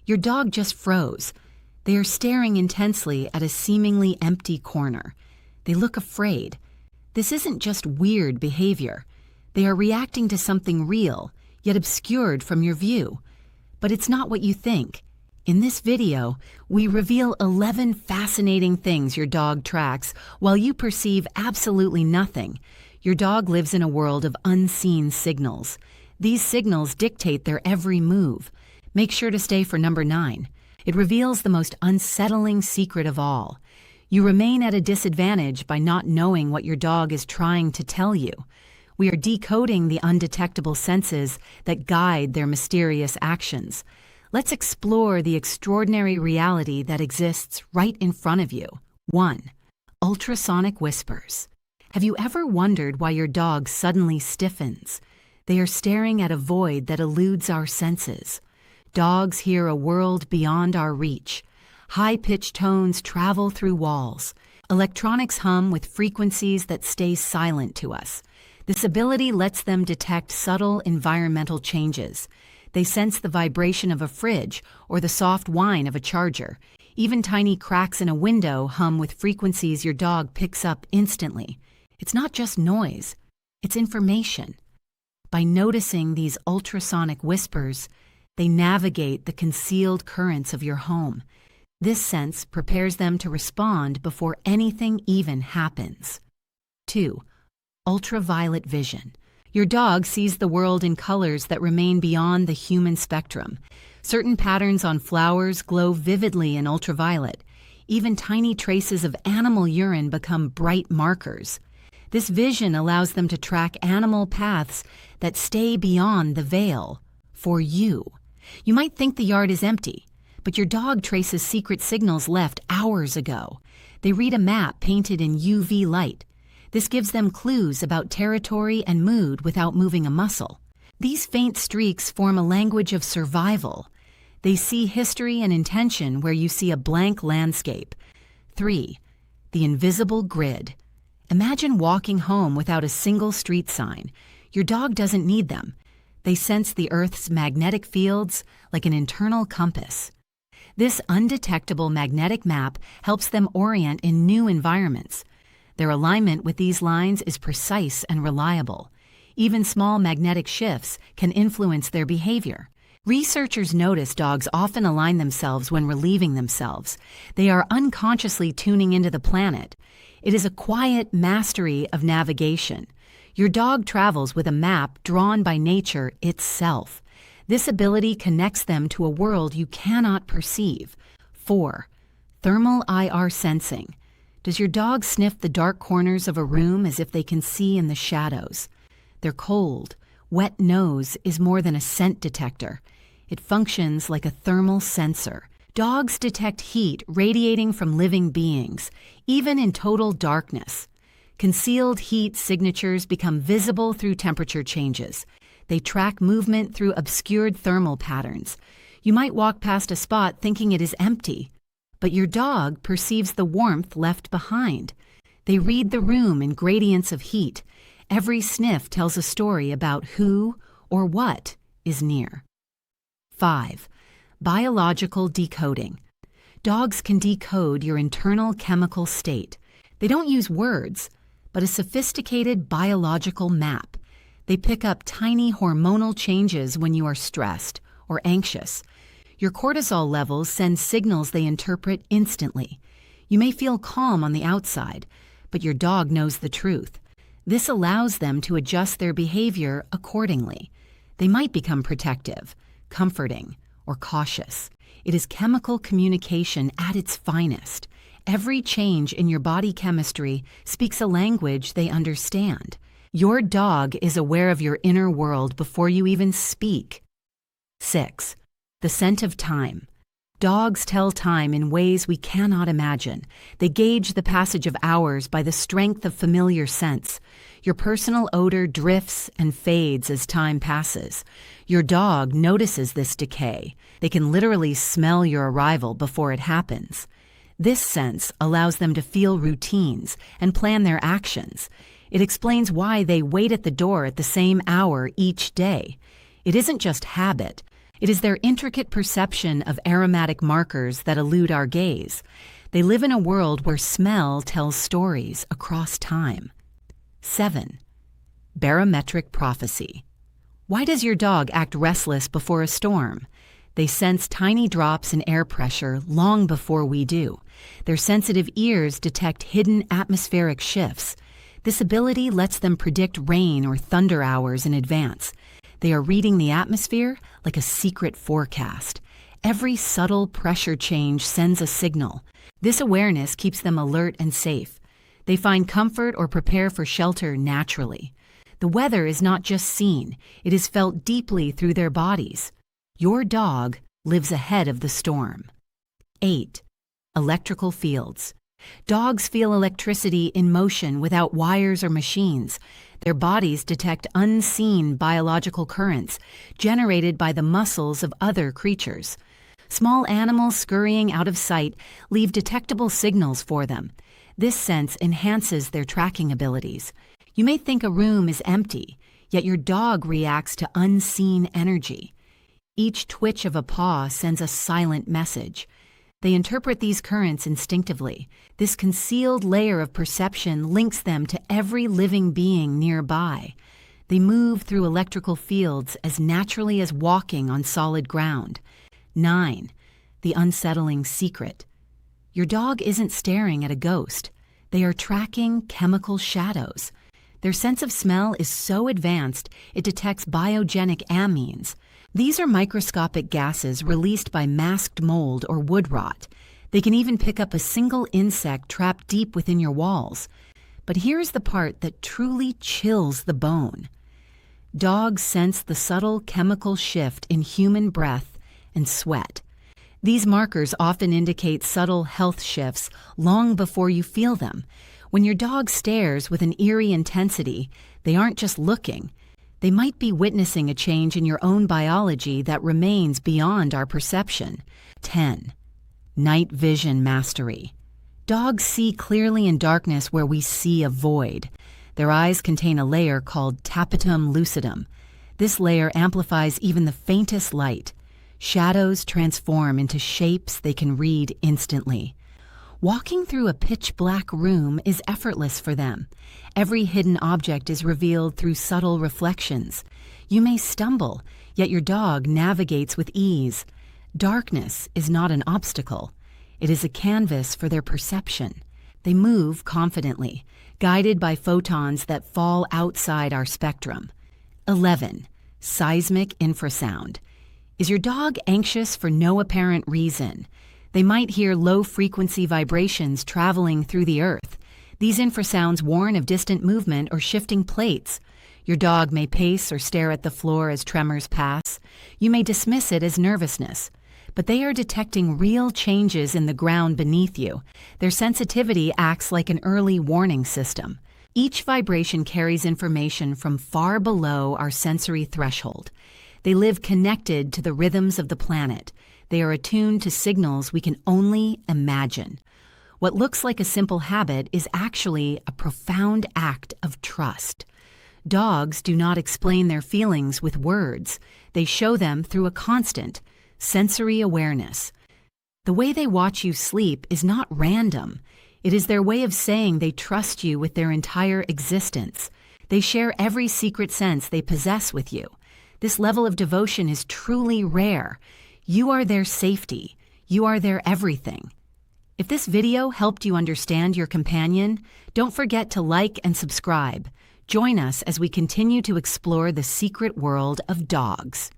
Your dog just froze. They are staring intensely at a seemingly empty corner. They look afraid. This isn't just weird behavior. They are reacting to something real, yet obscured from your view. But it's not what you think. In this video, we reveal 11 fascinating things your dog tracks while you perceive absolutely nothing. Your dog lives in a world of unseen signals. These signals dictate their every move. Make sure to stay for number 9. It reveals the most unsettling secret of all. You remain at a disadvantage by not knowing what your dog is trying to tell you. We are decoding the undetectable senses that guide their mysterious actions. Let's explore the extraordinary reality that exists right in front of you. 1. Ultrasonic Whispers. Have you ever wondered why your dog suddenly stiffens? They are staring at a void that eludes our senses. Dogs hear a world beyond our reach. High-pitched tones travel through walls. Electronics hum with frequencies that stay silent to us. This ability lets them detect subtle environmental changes. They sense the vibration of a fridge or the soft whine of a charger. Even tiny cracks in a window hum with frequencies your dog picks up instantly. It's not just noise, it's information. By noticing these ultrasonic whispers, they navigate the concealed currents of your home. This sense prepares them to respond before anything even happens. 2. Ultraviolet vision. Your dog sees the world in colors that remain beyond the human spectrum. Certain patterns on flowers glow vividly in ultraviolet. Even tiny traces of animal urine become bright markers. This vision allows them to track animal paths that stay beyond the veil for you. You might think the yard is empty, but your dog traces secret signals left hours ago. They read a map painted in UV light. This gives them clues about territory and mood without moving a muscle. These faint streaks form a language of survival. They see history and intention where you see a blank landscape. 3. The invisible grid. Imagine walking home without a single street sign. Your dog doesn't need them. They sense the Earth's magnetic fields like an internal compass. This undetectable magnetic map helps them orient in new environments. Their alignment with these lines is precise and reliable. Even small magnetic shifts can influence their behavior. Researchers notice dogs often align themselves when relieving themselves. They are unconsciously tuning into the planet. It is a quiet mastery of navigation. Your dog travels with a map drawn by nature itself. This ability connects them to a world you cannot perceive. 4. Thermal IR sensing. Does your dog sniff the dark corners of a room as if they can see in the shadows? Their cold, wet nose is more than a scent detector. It functions like a thermal sensor. Dogs detect heat radiating from living beings, even in total darkness. Concealed heat signatures become visible through temperature changes. They track movement through obscured thermal patterns. You might walk past a spot thinking it is empty, but your dog perceives the warmth left behind. They read the room in gradients of heat. Every sniff tells a story about who or what is near. 5. Biological decoding. Dogs can decode your internal chemical state. They don't use words, but a sophisticated biological map. They pick up tiny hormonal changes when you are stressed or anxious. Your cortisol levels send signals they interpret instantly. You may feel calm on the outside, but your dog knows the truth. This allows them to adjust their behavior accordingly. They might become protective, comforting, or cautious. It is chemical communication at its finest. Every change in your body chemistry speaks a language they understand. Your dog is aware of your inner world before you even speak. 6. The scent of time. Dogs tell time in ways we cannot imagine. They gauge the passage of hours by the strength of familiar scents. Your personal odor drifts and fades as time passes. Your dog notices this decay. They can literally smell your arrival before it happens. This sense allows them to feel routines and plan their actions. It explains why they wait at the door at the same hour each day. It isn't just habit. It is their intricate perception of aromatic markers that elude our gaze. They live in a world where smell tells stories across time. 7. Barometric Prophecy. Why does your dog act restless before a storm? They sense tiny drops in air pressure long before we do. Their sensitive ears detect hidden atmospheric shifts. This ability lets them predict rain or thunder hours in advance. They are reading the atmosphere like a secret forecast. Every subtle pressure change sends a signal. This awareness keeps them alert and safe. They find comfort or prepare for shelter naturally. The weather is not just seen, it is felt deeply through their bodies. Your dog lives ahead of the storm. 8. Electrical fields. Dogs feel electricity in motion without wires or machines. Their bodies detect unseen biological currents generated by the muscles of other creatures. Small animals scurrying out of sight leave detectable signals for them. This sense enhances their tracking abilities. You may think a room is empty, yet your dog reacts to unseen energy. Each twitch of a paw sends a silent message. They interpret these currents instinctively. This concealed layer of perception links them to every living being nearby. They move through electrical fields as naturally as walking on solid ground. 9. The unsettling secret. Your dog isn't staring at a ghost. They are tracking chemical shadows. Their sense of smell is so advanced it detects biogenic amines. These are microscopic gases released by masked mold or wood rot. They can even pick up a single insect trapped deep within your walls. But here's the part that truly chills the bone. Dogs sense the subtle chemical shift in human breath and sweat. These markers often indicate subtle health shifts long before you feel them. When your dog stares with an eerie intensity, they aren't just looking. They might be witnessing a change in your own biology that remains beyond our perception. 10. Night vision mastery. Dogs see clearly in darkness where we see a void. Their eyes contain a layer called tapetum lucidum. This layer amplifies even the faintest light. Shadows transform into shapes they can read instantly. Walking through a pitch-black room is effortless for them. Every hidden object is revealed through subtle reflections. You may stumble, yet your dog navigates with ease. Darkness is not an obstacle. It is a canvas for their perception. They move confidently, guided by photons that fall outside our spectrum. 11. Seismic infrasound. Is your dog anxious for no apparent reason? They might hear low-frequency vibrations traveling through the earth. These infrasounds warn of distant movement or shifting plates. Your dog may pace or stare at the floor as tremors pass. You may dismiss it as nervousness. But they are detecting real changes in the ground beneath you. Their sensitivity acts like an early warning system. Each vibration carries information from far below our sensory threshold. They live connected to the rhythms of the planet. They are attuned to signals we can only imagine. What looks like a simple habit is actually a profound act of trust. Dogs do not explain their feelings with words. They show them through a constant sensory awareness. The way they watch you sleep is not random. It is their way of saying they trust you with their entire existence. They share every secret sense they possess with you. This level of devotion is truly rare. You are their safety. You are their everything. If this video helped you understand your companion, don't forget to like and subscribe. Join us as we continue to explore the secret world of dogs.